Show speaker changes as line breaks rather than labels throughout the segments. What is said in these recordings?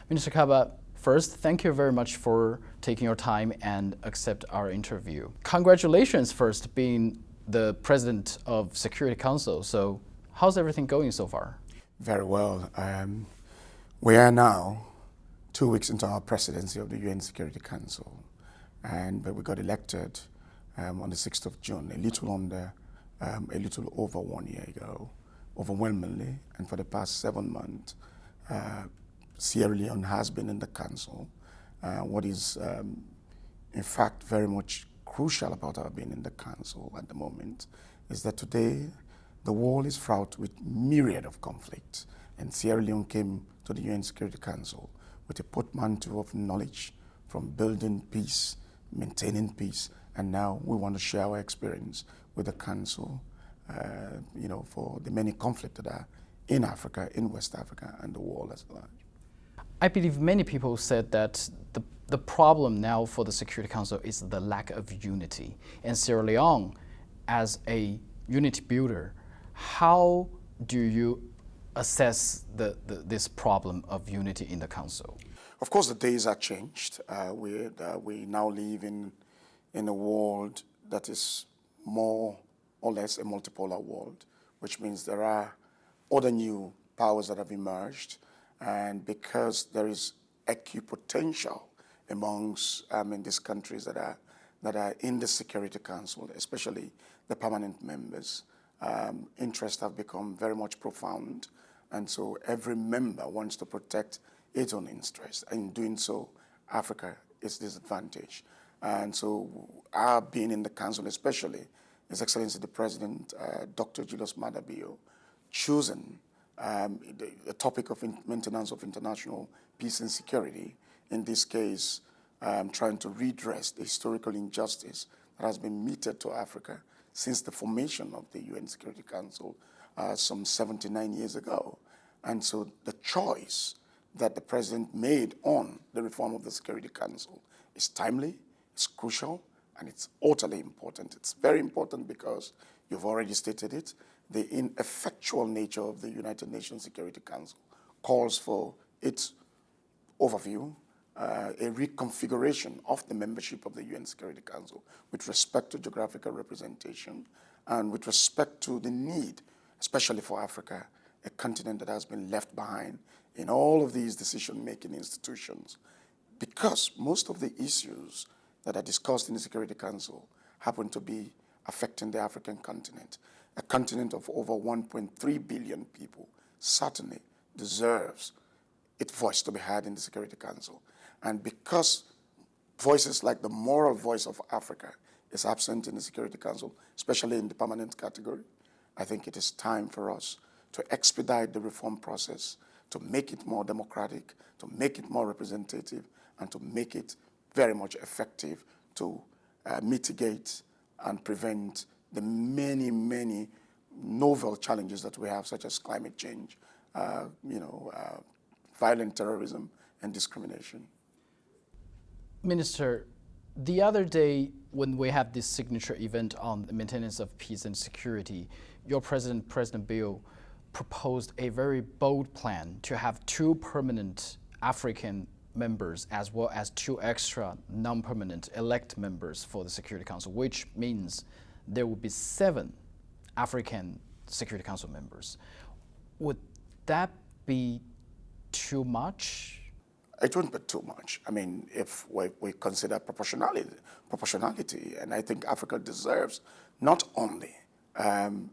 Minister Kabba, first, thank you very much for taking your time and accept our interview. Congratulations first being the President of Security Council. So how's everything going so far?
Very well. We are now 2 weeks into our presidency of the UN Security Council, and we got elected on the 6th of June, a little over 1 year ago, overwhelmingly, and for the past 7 months, Sierra Leone has been in the council. What is, in fact, very much crucial about our being in the council at the moment is that today the world is fraught with myriad of conflicts, and Sierra Leone came to the UN Security Council with a portmanteau of knowledge from building peace, maintaining peace, and now we want to share our experience with the council, for the many conflicts that are in Africa, in West Africa, and the world as large.
I believe many people said that the problem now for the Security Council is the lack of unity. And Sierra Leone, as a unity builder, how do you assess this problem of unity in the Council?
Of course, the days are changed. We now live in a world that is more or less a multipolar world, which means there are other new powers that have emerged. And because there is equipotential amongst these countries that are in the Security Council, especially the permanent members, interests have become very much profound. And so every member wants to protect its own interests. And in doing so, Africa is disadvantaged. And so our being in the council, especially His Excellency the President, Dr. Julius Maada Bio, chosen the topic of maintenance of international peace and security, in this case, trying to redress the historical injustice that has been meted to Africa since the formation of the UN Security Council some 79 years ago. And so the choice that the President made on the reform of the Security Council is timely, it's crucial, and it's utterly important. It's very important because you've already stated it. The ineffectual nature of the United Nations Security Council calls for its overview, a reconfiguration of the membership of the UN Security Council with respect to geographical representation and with respect to the need, especially for Africa, a continent that has been left behind in all of these decision-making institutions, because most of the issues that are discussed in the Security Council happen to be affecting the African continent. A continent of over 1.3 billion people certainly deserves its voice to be heard in the Security Council. And because voices like the moral voice of Africa is absent in the Security Council, especially in the permanent category, I think it is time for us to expedite the reform process, to make it more democratic, to make it more representative, and to make it very much effective to mitigate and prevent the many, many novel challenges that we have, such as climate change, violent terrorism, and discrimination.
Minister, the other day when we had this signature event on the maintenance of peace and security, your President, President Bio, proposed a very bold plan to have 2 permanent African members as well as 2 extra non-permanent elect members for the Security Council, which means there will be 7 African Security Council members. Would that be too much?
It wouldn't be too much. I mean, if we consider proportionality, and I think Africa deserves not only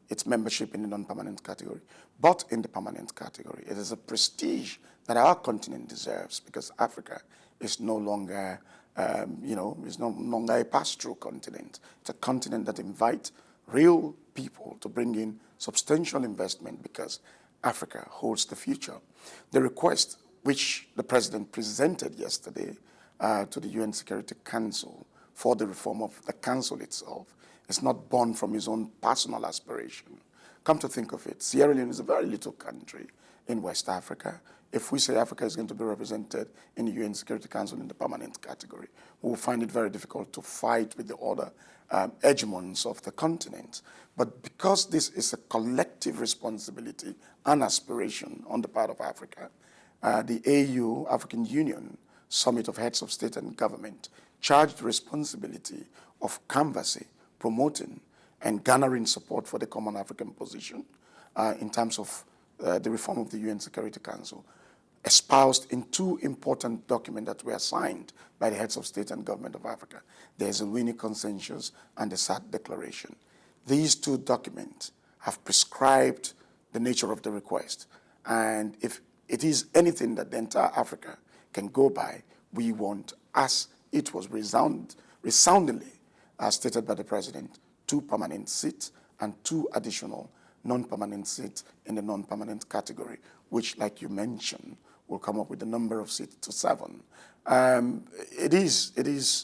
its membership in the non-permanent category, but in the permanent category. It is a prestige that our continent deserves, because Africa is no longer, is no longer a pass-through continent. It's a continent that invites real people to bring in substantial investment, because Africa holds the future. The request which the President presented yesterday to the UN Security Council for the reform of the Council itself is not born from his own personal aspiration. Come to think of it, Sierra Leone is a very little country in West Africa. If we say Africa is going to be represented in the UN Security Council in the permanent category, we will find it very difficult to fight with the other hegemons of the continent. But because this is a collective responsibility and aspiration on the part of Africa, the AU, African Union, Summit of Heads of State and Government, charged responsibility of canvassing, promoting, and garnering support for the Common African Position in terms of the reform of the UN Security Council, espoused in two important documents that were signed by the heads of state and government of Africa. There's a Winnie Consensus and the SAT Declaration. These two documents have prescribed the nature of the request. And if it is anything that the entire Africa can go by, we want, as it was resoundingly stated by the president, 2 permanent seats and 2 additional non-permanent seats in the non-permanent category, which, like you mentioned, will come up with the number of seats to 7. It is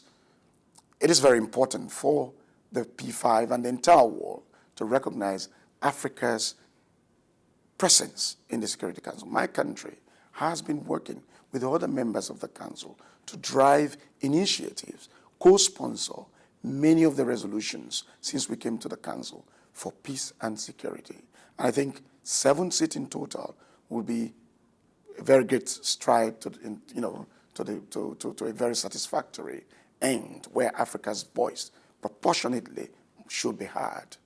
very important for the P5 and the entire world to recognize Africa's presence in the Security Council. My country has been working with the other members of the Council to drive initiatives, co-sponsor many of the resolutions since we came to the Council for peace and security. And I think 7 seats in total will be a very great stride to a very satisfactory end where Africa's voice proportionately should be heard.